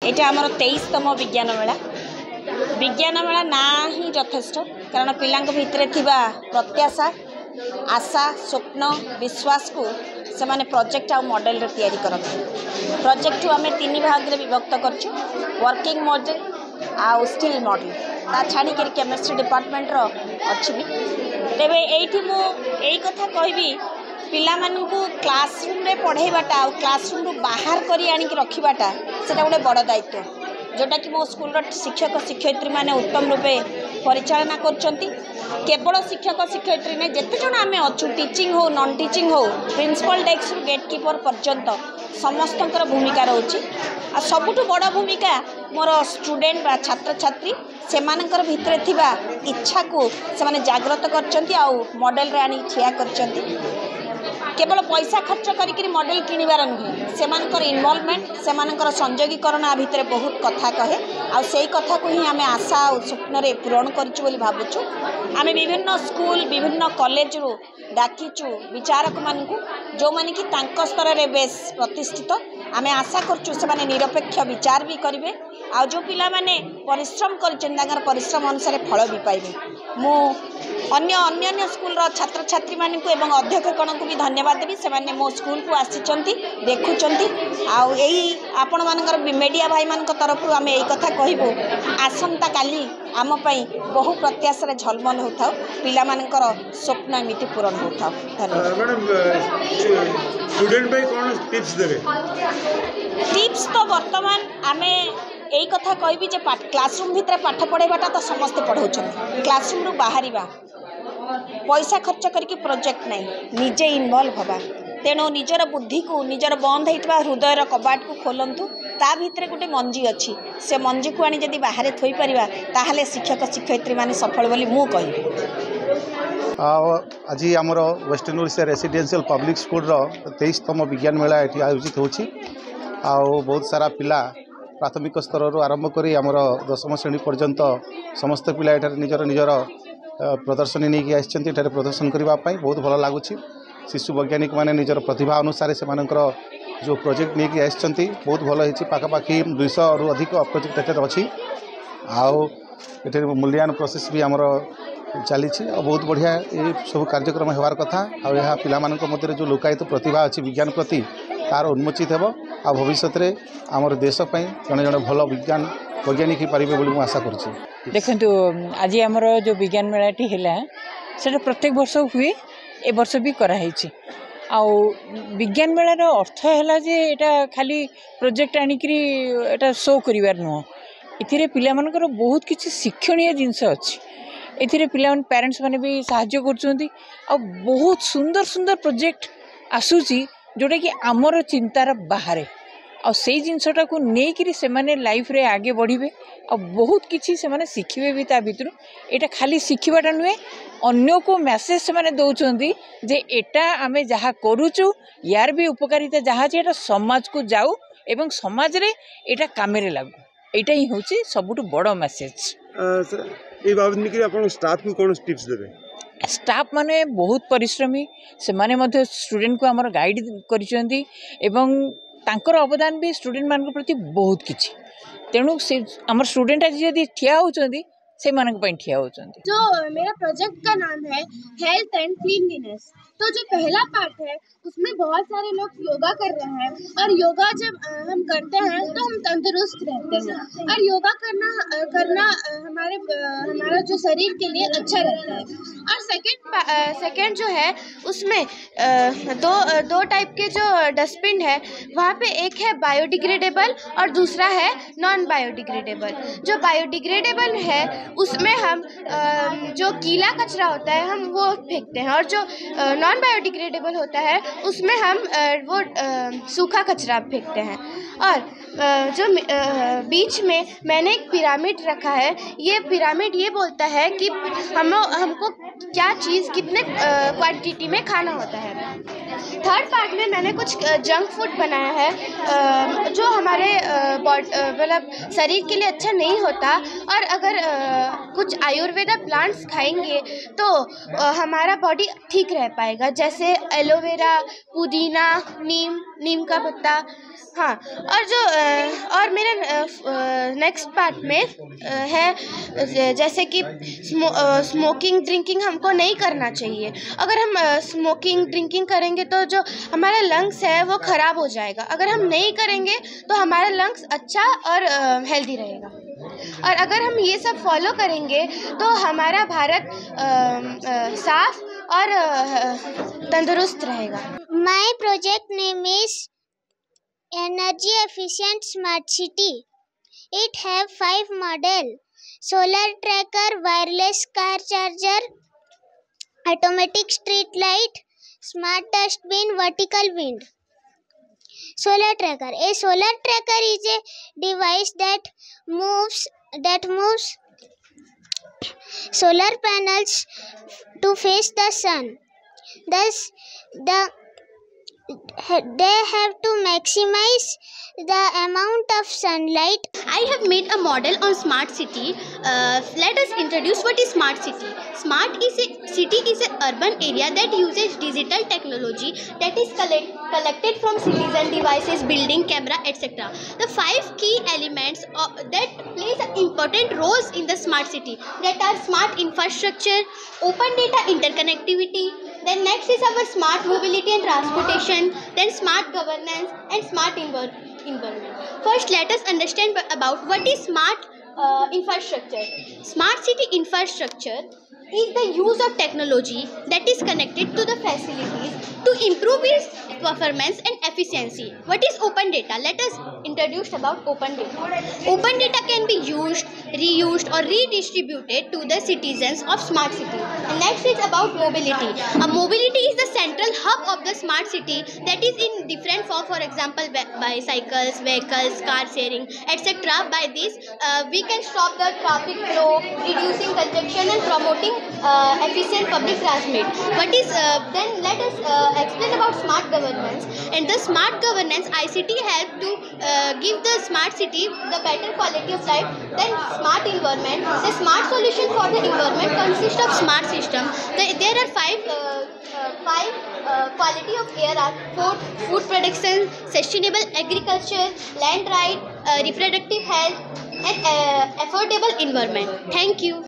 ये आमर 23तम विज्ञान मेला ना ही यथेष्ट कारण पिला भितर थिबा प्रत्याशा आशा स्वप्न विश्वास को से माने प्रोजेक्ट आ मॉडल रे तैयारी करते प्रोजेक्ट आम 3 भाग रे विभक्त करछु वर्किंग मॉडल आ स्टिल मॉडल ता छाड़ी कर केमिस्ट्री डिपार्टमेंट रो अछि भी तेबे एठी मु एई कथा कहबी पिला मानकू क्लासरूम रे पढ़ाइबाटा आ क्लासरूम रो बाहर करी आनी के रखिबाटा सेटा गोटे बड़ दायित्व जोटा कि मो स्कूल रो शिक्षक शिक्षयित्री माने उत्तम रूपे परिचालना करचंती केवल शिक्षक शिक्षयित्री ने जिते जन आम अच्छु टीचिंग हो नॉन टीचिंग हो प्रिंसिपल डेस्क गेट कीपर पर्यंत समस्त भूमिका रोचे आ सबुठ बड़ भूमिका मोर स्टूडेंट बा छात्र छात्री से भितर थिबा इच्छा को से जागृत करचंती आ मॉडल रे आनी ठिया करचंती केवल पैसा खर्च करी मॉडल किणवार नुहे से इनवॉल्वमेंट से संयोगीकरण आ भितर बहुत कथा कहे आ सेई कथा को ही आम आशा और स्वप्न रे पूरण करचु बोली भाबुचु आम विभिन्न स्कूल विभिन्न कॉलेज रु डाकिचु विचारक मानकु जो माने कि तांको स्तर रे बेस प्रतिष्ठित आम आशा करचु से माने निरपेक्ष विचार भी करिवे आ जो पिला माने परिश्रम करचन तांगर परिश्रम अनुसार फल भी पाइबे मु अन्य स्कूल रो छात्र छात्री मानकु एवं अध्यक्षगण को भी धन्यवाद देबी से माने मो स्कूल को आसीचंती देखुचंती आ एई आपण मानकर मीडिया भाई मान तरफ आम यही कथा कहबो आसंता काली आम पई बहु प्रत्याशा झलमल होता पिला मानकर स्वप्न एमिति पूरण होता। मैडम स्टूडेंट पे कौन टिप्स देबे? टिप्स तो वर्तमान आमे यही कथा कहबी जे क्लासरूम भितर पाठ पढ़ाइबाटा तो समस्ते पढ़ाउछन क्लासरूम रु बाहरिबा पैसा खर्च करके प्रोजेक्ट नहीं निजे इनवॉल्व हवा तेणु निजर बुद्धि को निजर बंद होता हृदय कबाट को खोलतु ता भितर गोटे मंजी अच्छी से मंजी को आनी जदि बाहर थोई परिबा ताहले शिक्षक शिक्षयित्री माने सफल बोली मु कहि। आज आमर western Odisha residential public school रो 23तम विज्ञान मेला एटी आयोजित होछि आ बहुत सारा पिला प्राथमिक स्तर रो आरंभ करी आमर 10वीं श्रेणी पर्यंत समस्त पिला एठार निजर निजर प्रदर्शनी नहीं आसी प्रदर्शन करने बहुत भल लगुच शिशु वैज्ञानिक माने निजर प्रतिभा अनुसार से जो प्रोजेक्ट नहीं आसी बहुत भल होती पाखापाखि 200 रु अधिक प्रोजेक्ट एठार अच्छी आउ मूल्यांकन प्रोसेस भी आमर चली बहुत बढ़िया ये सब कार्यक्रम होवार कथा आ पिला मध्य जो लुकायित प्रतिभा अच्छी विज्ञान प्रति तार उन्मोचित हो आ भविष्य में आमर देशपाई जड़े जड़े भल विज्ञान वैज्ञानिक हो पारे बोली आशा करुँच। देखु आज आमर जो विज्ञान मेलाटी है से प्रत्येक वर्ष हुए ए वर्ष भी कराई आउ विज्ञान मेलार अर्थ है जे एटा खाली प्रोजेक्ट आनिकी एटा शो करिवार नुह इथिरे पिला मानकर बहुत किसी शिक्षणीय जिनस अच्छी एथिरे पिला पेरेंट्स माने भी सहाय्य करछंती आ बहुत सुंदर सुंदर प्रोजेक्ट आसुची जोटा कि आमर चिंतार बाहर आ से जिनसटा को लेकिन से माने लाइफ रे आगे बढ़िबे आ बहुत किसी से माने शिखिबे भी ता भितर एटा खाली शिखिबाटा नुहे अन्य को मैसेज से माने दउचंती जे एटा आमे जहा करूचु यार भी उपकारिता जहा जे एटा समाज को जाऊ एवं समाज रे एटा कामेरे लागू एटा ही होची सबुटु बड़ मैसेज। ए बाबत निकरी आपण स्टाफ को कोन टिप्स देबे? स्टाफ माने बहुत परिश्रमी से माने मध्य स्टूडेंट को हमर गाइड करिसंती एवं तांकर अवदान भी स्टूडेंट मान प्रति बहुत किछि तेणु से हमर स्टूडेंट आज यदि ठिया होचंती से मानक पई ठिया होचंती। जो मेरा प्रोजेक्ट का नाम है हेल्थ एंड क्लीनलीनेस तो जो पहला पार्ट है उसमें बहुत सारे लोग योगा कर रहे हैं और योगा जब हम करते हैं तो हम तंदुरुस्त रहते हैं और योगा करना हमारा जो शरीर के लिए अच्छा रहता है। और सेकंड जो है उसमें दो टाइप के जो डस्टबिन है वहाँ पे एक है बायोडिग्रेडेबल और दूसरा है नॉन बायोडिग्रेडेबल। जो बायोडिग्रेडेबल है उसमें हम जो गीला कचरा होता है हम वो फेंकते हैं और जो नॉन बायोडिग्रेडेबल होता है उसमें हम वो सूखा कचरा फेंकते हैं। और जो बीच में मैंने एक पिरामिड रखा है ये पिरामिड ये बोलता है कि हमको क्या चीज़ कितने क्वांटिटी में खाना होता है। थर्ड पार्ट में मैंने कुछ जंक फूड बनाया है जो हमारे मतलब शरीर के लिए अच्छा नहीं होता, और अगर कुछ आयुर्वेदा प्लांट्स खाएंगे तो हमारा बॉडी ठीक रह पाएगा, जैसे एलोवेरा, पुदीना, नीम का पत्ता। हाँ, और जो और मेरा नेक्स्ट पार्ट में है जैसे कि स्मोकिंग ड्रिंकिंग हमको नहीं करना चाहिए। अगर हम स्मोकिंग ड्रिंकिंग करेंगे तो जो हमारा लंग्स है वो ख़राब हो जाएगा। अगर हम नहीं करेंगे तो हमारा लंग्स अच्छा और हेल्दी रहेगा। और अगर हम ये सब फॉलो करेंगे तो हमारा भारत साफ और तंदुरुस्त रहेगा। My project name is Energy Efficient Smart City. It have 5 model: solar tracker, wireless car charger, automatic street light, smart dustbin, vertical wind. Solar tracker. A solar tracker is a device that moves solar panels to face the sun. Thus, they have to maximize the amount of sunlight. I have made a model on smart city. Let us introduce what is smart city. Smart city is an urban area that uses digital technology that is collected from citizen devices, building, camera, etc. The 5 key elements that plays important roles in the smart city, that are smart infrastructure, open data interconnectivity, then next is our smart mobility and transportation, then smart governance and smart environment. First, let us understand about what is smart infrastructure. Smart city infrastructure is the use of technology that is connected to the facilities to improve its performance and efficiency. What is open data? Let us introduce about open data. Open data can be used, reused or redistributed to the citizens of smart city. And next is about mobility. Mobility is the central hub of the smart city that is in different form, for example bicycles, vehicles, car sharing, etc. By this we can stop the traffic flow, reducing congestion and promoting efficient public transport. Then let us explain about smart governance. And the smart governance, ICT help to give the smart city the better quality of life. Then smart environment, the smart solution for the environment consists of smart system. There are five quality of air are food production, sustainable agriculture, land right, reproductive health and affordable environment. Thank you.